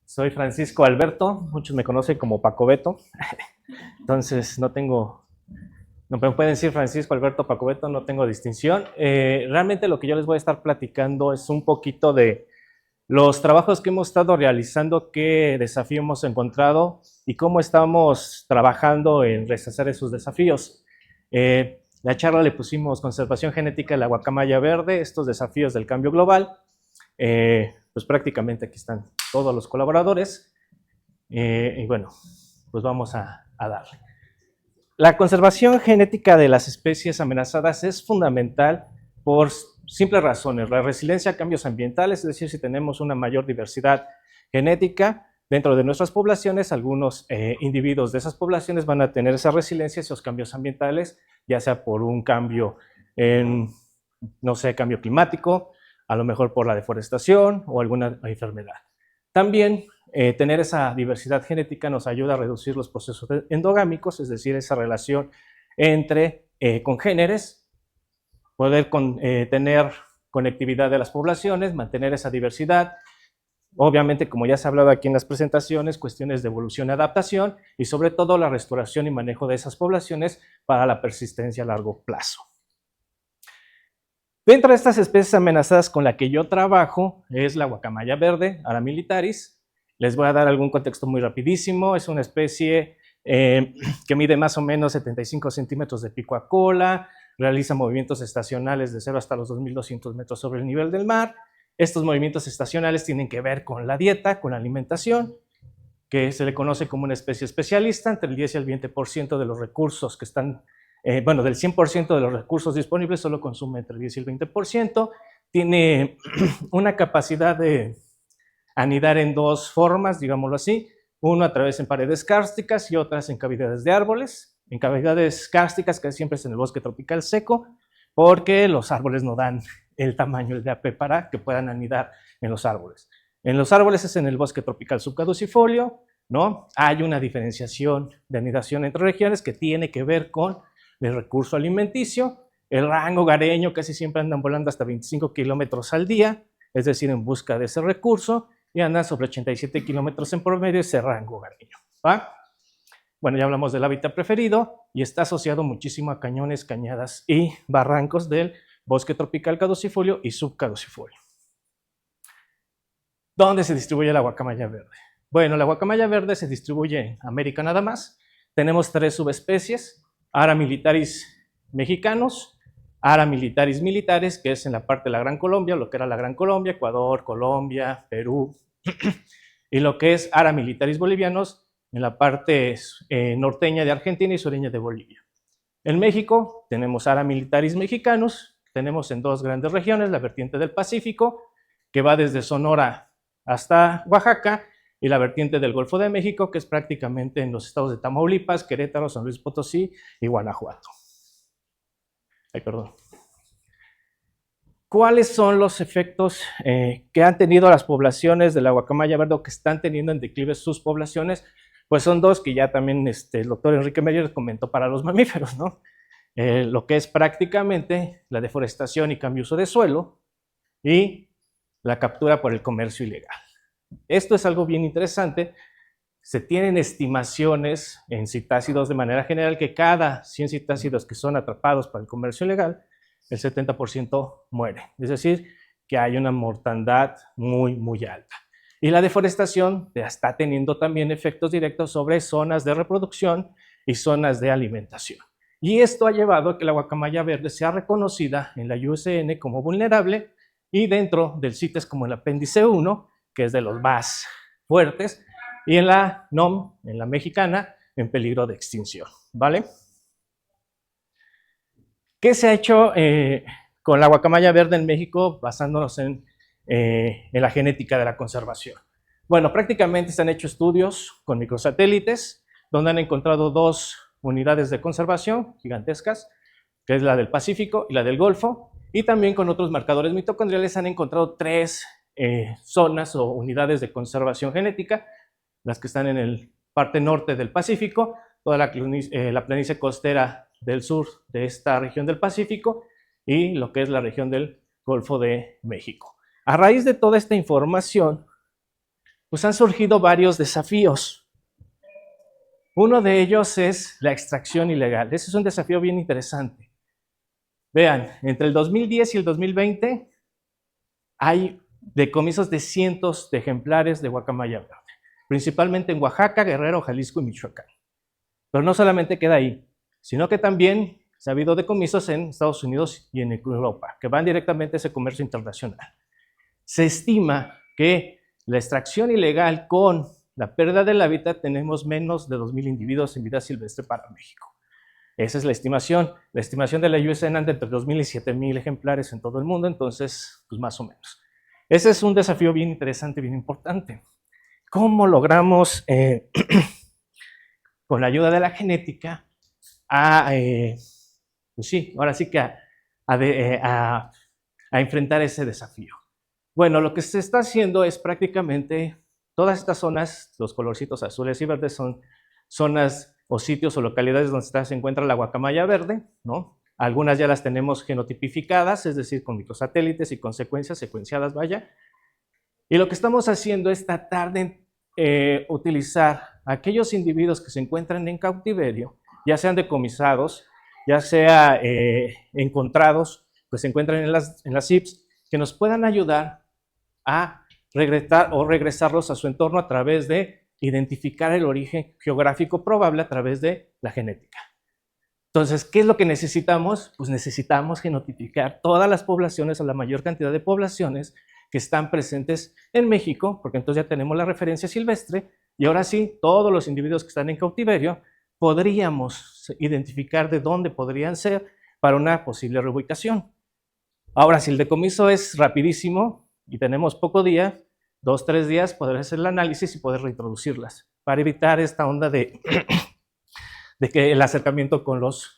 Soy Francisco Alberto, muchos me conocen como Paco Beto, entonces no me pueden decir Francisco Alberto Paco Beto, no tengo distinción. Realmente lo que yo les voy a estar platicando es un poquito de los trabajos que hemos estado realizando, qué desafío hemos encontrado y cómo estamos trabajando en resolver esos desafíos. La charla le pusimos conservación genética de la guacamaya verde, estos desafíos del cambio global. Pues prácticamente aquí están todos los colaboradores y bueno, pues vamos a darle. La conservación genética de las especies amenazadas es fundamental por simples razones. La resiliencia a cambios ambientales, es decir, si tenemos una mayor diversidad genética dentro de nuestras poblaciones, algunos individuos de esas poblaciones van a tener esa resiliencia a esos cambios ambientales, ya sea por un cambio en, no sé, cambio climático, a lo mejor por la deforestación o alguna enfermedad. También tener esa diversidad genética nos ayuda a reducir los procesos endogámicos, es decir, esa relación entre congéneres, poder tener conectividad de las poblaciones, mantener esa diversidad. Obviamente, como ya se ha hablado aquí en las presentaciones, cuestiones de evolución y adaptación y sobre todo la restauración y manejo de esas poblaciones para la persistencia a largo plazo. Dentro de estas especies amenazadas con la que yo trabajo es la guacamaya verde, Ara militaris. Les voy a dar algún contexto muy rapidísimo. Es una especie que mide más o menos 75 centímetros de pico a cola, realiza movimientos estacionales de 0 hasta los 2.200 metros sobre el nivel del mar. Estos movimientos estacionales tienen que ver con la dieta, con la alimentación, que se le conoce como una especie especialista. Entre el 10 y el 20% de los recursos que están bueno, del 100% de los recursos disponibles solo consume entre el 10 y el 20%, tiene una capacidad de anidar en dos formas, digámoslo así, uno a través en paredes kársticas y otras en cavidades de árboles. En cavidades kársticas, que siempre es en el bosque tropical seco, porque los árboles no dan el tamaño del DAP para que puedan anidar en los árboles. En los árboles es en el bosque tropical subcaducifolio, ¿no? Hay una diferenciación de anidación entre regiones que tiene que ver con el recurso alimenticio. El rango hogareño casi siempre andan volando hasta 25 kilómetros al día, es decir, en busca de ese recurso, y andan sobre 87 kilómetros en promedio ese rango hogareño, ¿va? Bueno, ya hablamos del hábitat preferido y está asociado muchísimo a cañones, cañadas y barrancos del bosque tropical caducifolio y subcaducifolio. ¿Dónde se distribuye la guacamaya verde? Bueno, la guacamaya verde se distribuye en América nada más. Tenemos 3 subespecies: Ara militaris mexicanos, Ara militaris militares, que es en la parte de la Gran Colombia, lo que era la Gran Colombia, Ecuador, Colombia, Perú, y lo que es Ara militaris bolivianos, en la parte norteña de Argentina y sureña de Bolivia. En México tenemos Ara militaris mexicanos, tenemos en 2 grandes regiones, la vertiente del Pacífico, que va desde Sonora hasta Oaxaca, y la vertiente del Golfo de México, que es prácticamente en los estados de Tamaulipas, Querétaro, San Luis Potosí y Guanajuato. Ay, perdón. ¿Cuáles son los efectos que han tenido las poblaciones de la guacamaya verde o que están teniendo en declive sus poblaciones? Pues son 2 que ya también el doctor Enrique Meyer comentó para los mamíferos, ¿no? Lo que es prácticamente la deforestación y cambio de uso de suelo y la captura por el comercio ilegal. Esto es algo bien interesante. Se tienen estimaciones en citácidos de manera general que cada 100 citácidos que son atrapados para el comercio ilegal, el 70% muere. Es decir, que hay una mortandad muy, muy alta. Y la deforestación está teniendo también efectos directos sobre zonas de reproducción y zonas de alimentación. Y esto ha llevado a que la guacamaya verde sea reconocida en la IUCN como vulnerable y dentro del CITES como el apéndice 1, que es de los más fuertes, y en la NOM, en la mexicana, en peligro de extinción, ¿vale? ¿Qué se ha hecho con la guacamaya verde en México basándonos en la genética de la conservación? Bueno, prácticamente se han hecho estudios con microsatélites, donde han encontrado 2 unidades de conservación gigantescas, que es la del Pacífico y la del Golfo, y también con otros marcadores mitocondriales han encontrado 3 zonas o unidades de conservación genética, las que están en la parte norte del Pacífico, toda la planicie costera del sur de esta región del Pacífico y lo que es la región del Golfo de México. A raíz de toda esta información, pues han surgido varios desafíos. Uno de ellos es la extracción ilegal. Ese es un desafío bien interesante. Vean, entre el 2010 y el 2020 hay decomisos de cientos de ejemplares de guacamaya verde, principalmente en Oaxaca, Guerrero, Jalisco y Michoacán. Pero no solamente queda ahí, sino que también se ha habido decomisos en Estados Unidos y en Europa, que van directamente a ese comercio internacional. Se estima que la extracción ilegal con la pérdida del hábitat tenemos menos de 2,000 individuos en vida silvestre para México. Esa es la estimación. La estimación de la USN anda entre 2,000 y 7,000 ejemplares en todo el mundo, entonces, pues más o menos. Ese es un desafío bien interesante, bien importante. ¿Cómo logramos, con la ayuda de la genética, pues sí, ahora sí que a enfrentar ese desafío? Bueno, lo que se está haciendo es prácticamente todas estas zonas, los colorcitos azules y verdes son zonas o sitios o localidades donde se encuentra la guacamaya verde, ¿no? Algunas ya las tenemos genotipificadas, es decir, con microsatélites y consecuencias secuenciadas, vaya. Y lo que estamos haciendo es tratar de utilizar aquellos individuos que se encuentran en cautiverio, ya sean decomisados, ya sea encontrados, pues se encuentran en las CIPS, que nos puedan ayudar a regresar o regresarlos a su entorno a través de identificar el origen geográfico probable a través de la genética. Entonces, ¿qué es lo que necesitamos? Pues necesitamos genotipicar todas las poblaciones o la mayor cantidad de poblaciones que están presentes en México, porque entonces ya tenemos la referencia silvestre, y ahora sí, todos los individuos que están en cautiverio, podríamos identificar de dónde podrían ser para una posible reubicación. Ahora, si el decomiso es rapidísimo y tenemos poco día, 2 o 3 días, poder hacer el análisis y poder reintroducirlas, para evitar esta onda de que el acercamiento con los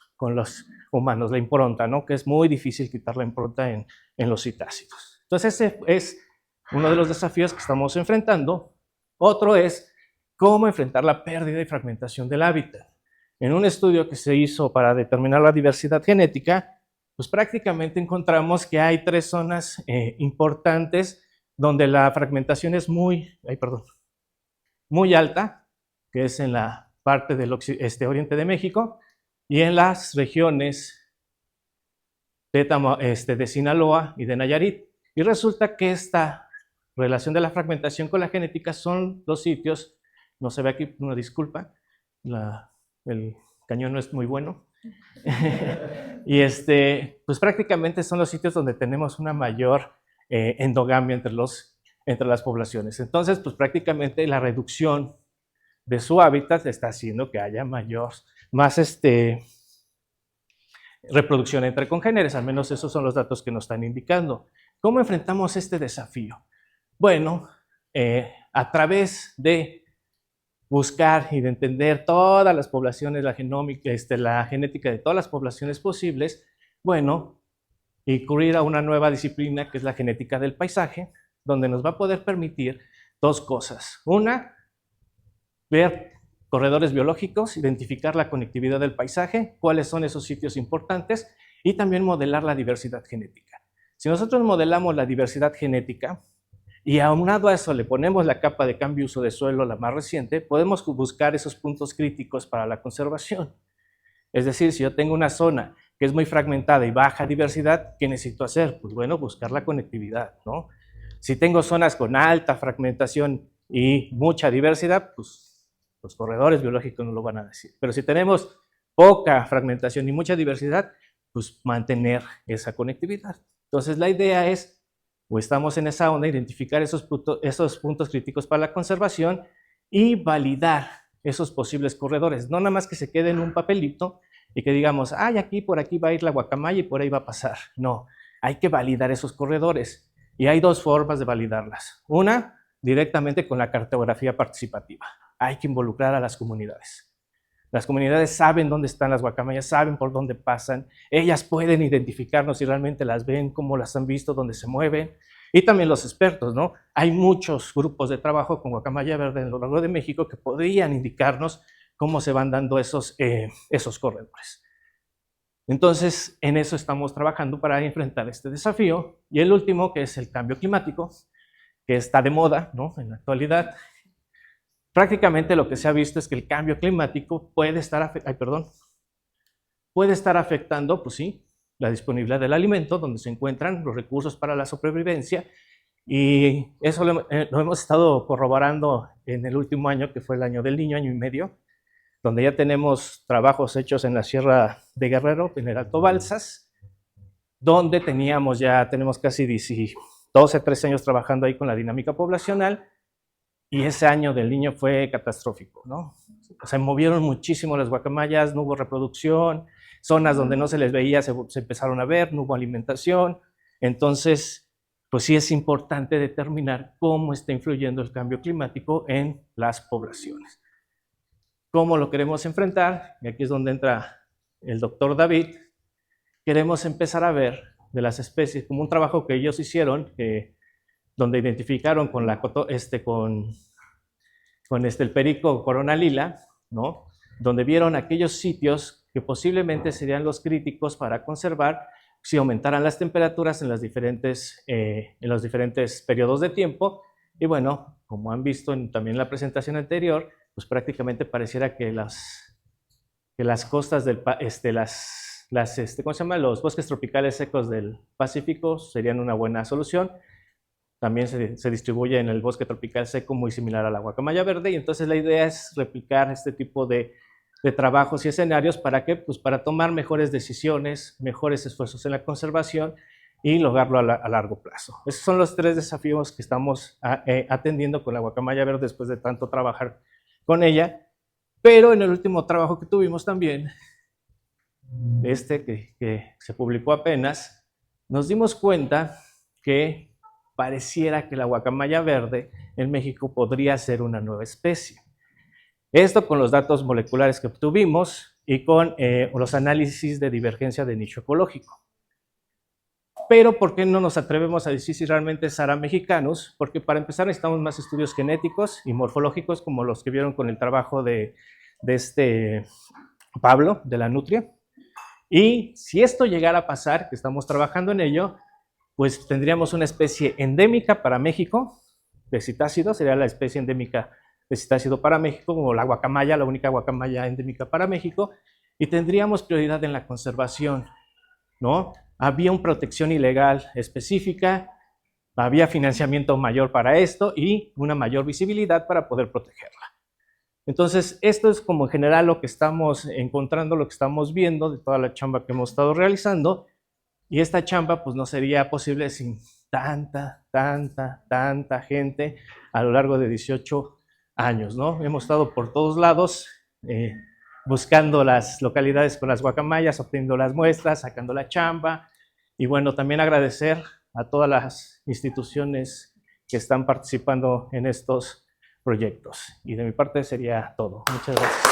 humanos, la impronta, ¿no? Que es muy difícil quitar la impronta en los citácidos. Entonces, ese es uno de los desafíos que estamos enfrentando. Otro es cómo enfrentar la pérdida y fragmentación del hábitat. En un estudio que se hizo para determinar la diversidad genética, pues prácticamente encontramos que hay 3 zonas importantes donde la fragmentación es muy alta, que es en la parte del oriente de México y en las regiones de Sinaloa y de Nayarit. Y resulta que esta relación de la fragmentación con la genética son los sitios, no se ve aquí, una disculpa, el cañón no es muy bueno, y pues prácticamente son los sitios donde tenemos una mayor endogamia entre las poblaciones. Entonces, pues prácticamente la reducción de su hábitat está haciendo que haya más reproducción entre congéneres, al menos esos son los datos que nos están indicando. ¿Cómo enfrentamos este desafío? Bueno, a través de buscar y de entender todas las poblaciones, la genética de todas las poblaciones posibles, bueno, incurrir a una nueva disciplina que es la genética del paisaje, donde nos va a poder permitir 2 cosas. Una, ver corredores biológicos, identificar la conectividad del paisaje, cuáles son esos sitios importantes, y también modelar la diversidad genética. Si nosotros modelamos la diversidad genética y aunado a eso le ponemos la capa de cambio uso de suelo, la más reciente, podemos buscar esos puntos críticos para la conservación. Es decir, si yo tengo una zona que es muy fragmentada y baja diversidad, ¿qué necesito hacer? Pues bueno, buscar la conectividad, ¿no? Si tengo zonas con alta fragmentación y mucha diversidad, pues los corredores biológicos no lo van a decir. Pero si tenemos poca fragmentación y mucha diversidad, pues mantener esa conectividad. Entonces la idea es, o estamos en esa onda, identificar esos puntos críticos para la conservación y validar esos posibles corredores. No nada más que se quede en un papelito y que digamos, ay, aquí, por aquí va a ir la guacamaya y por ahí va a pasar. No, hay que validar esos corredores. Y hay 2 formas de validarlas. Una, directamente con la cartografía participativa. Hay que involucrar a las comunidades. Las comunidades saben dónde están las guacamayas, saben por dónde pasan. Ellas pueden identificarnos si realmente las ven, cómo las han visto, dónde se mueven. Y también los expertos, ¿no? Hay muchos grupos de trabajo con guacamaya verde en lo largo de México que podrían indicarnos cómo se van dando esos corredores. Entonces, en eso estamos trabajando para enfrentar este desafío. Y el último, que es el cambio climático, que está de moda, ¿no?, en la actualidad. Prácticamente lo que se ha visto es que el cambio climático puede estar afectando, pues sí, la disponibilidad del alimento, donde se encuentran los recursos para la sobrevivencia, y eso lo hemos estado corroborando en el último año, que fue el año del Niño, año y medio, donde ya tenemos trabajos hechos en la Sierra de Guerrero, en el Alto Balsas, donde tenemos casi 12, 13 años trabajando ahí con la dinámica poblacional, y ese año del Niño fue catastrófico, ¿no? Se movieron muchísimo las guacamayas, no hubo reproducción, zonas donde no se les veía se empezaron a ver, no hubo alimentación. Entonces, pues sí es importante determinar cómo está influyendo el cambio climático en las poblaciones. ¿Cómo lo queremos enfrentar? Y aquí es donde entra el doctor David. Queremos empezar a ver de las especies, como un trabajo que ellos hicieron, donde identificaron con el perico corona lila, ¿no?, donde vieron aquellos sitios que posiblemente serían los críticos para conservar si aumentaran las temperaturas en los diferentes periodos de tiempo. Y bueno, como han visto también en la presentación anterior, pues prácticamente pareciera que las costas los bosques tropicales secos del Pacífico serían una buena solución. También se distribuye en el bosque tropical seco, muy similar a la guacamaya verde, y entonces la idea es replicar este tipo de trabajos y escenarios. ¿Para qué? Pues para tomar mejores decisiones, mejores esfuerzos en la conservación y lograrlo a largo plazo. Esos son los 3 desafíos que estamos atendiendo con la guacamaya verde después de tanto trabajar con ella. Pero en el último trabajo que tuvimos también, que se publicó apenas, nos dimos cuenta que pareciera que la guacamaya verde en México podría ser una nueva especie. Esto con los datos moleculares que obtuvimos y con los análisis de divergencia de nicho ecológico. Pero ¿por qué no nos atrevemos a decir si realmente es Ara mexicanus? Porque para empezar necesitamos más estudios genéticos y morfológicos, como los que vieron con el trabajo de Pablo, de la Nutria. Y si esto llegara a pasar, que estamos trabajando en ello, pues tendríamos una especie endémica para México de citácido, sería la especie endémica de citácido para México, como la guacamaya, la única guacamaya endémica para México, y tendríamos prioridad en la conservación, ¿no? Había una protección ilegal específica, había financiamiento mayor para esto y una mayor visibilidad para poder protegerla. Entonces, esto es como en general lo que estamos encontrando, lo que estamos viendo de toda la chamba que hemos estado realizando. Y esta chamba pues no sería posible sin tanta gente a lo largo de 18 años, ¿no? Hemos estado por todos lados buscando las localidades con las guacamayas, obteniendo las muestras, sacando la chamba. Y bueno, también agradecer a todas las instituciones que están participando en estos proyectos. Y de mi parte sería todo. Muchas gracias.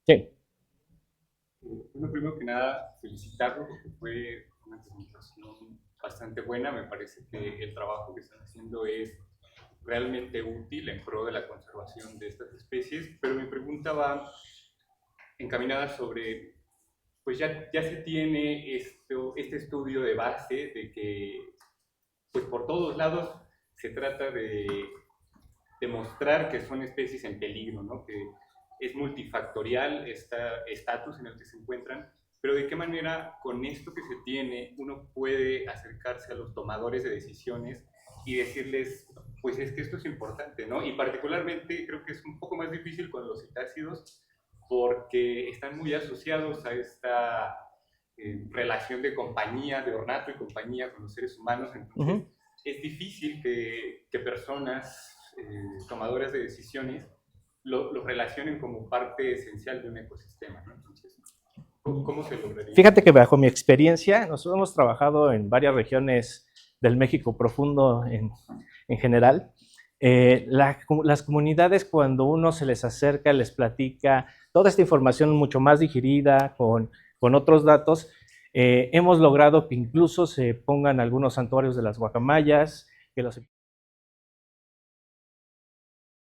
Sí. Bueno, primero que nada, felicitarlo porque fue una presentación bastante buena. Me parece que el trabajo que están haciendo es realmente útil en pro de la conservación de estas especies, pero mi pregunta va encaminada sobre, pues ya se tiene este estudio de base de que pues por todos lados se trata de demostrar que son especies en peligro, ¿no? Que es multifactorial este estatus en el que se encuentran, pero de qué manera con esto que se tiene uno puede acercarse a los tomadores de decisiones y decirles, pues es que esto es importante, ¿no? Y particularmente creo que es un poco más difícil con los citácidos porque están muy asociados a esta relación de compañía, de ornato y compañía con los seres humanos. Entonces es difícil que personas tomadoras de decisiones lo relacionen como parte esencial de un ecosistema, ¿no? Entonces, ¿cómo se lograría? Fíjate que bajo mi experiencia, nosotros hemos trabajado en varias regiones del México profundo en general. Las comunidades, cuando uno se les acerca, les platica toda esta información mucho más digerida, con otros datos, hemos logrado que incluso se pongan algunos santuarios de las guacamayas, que los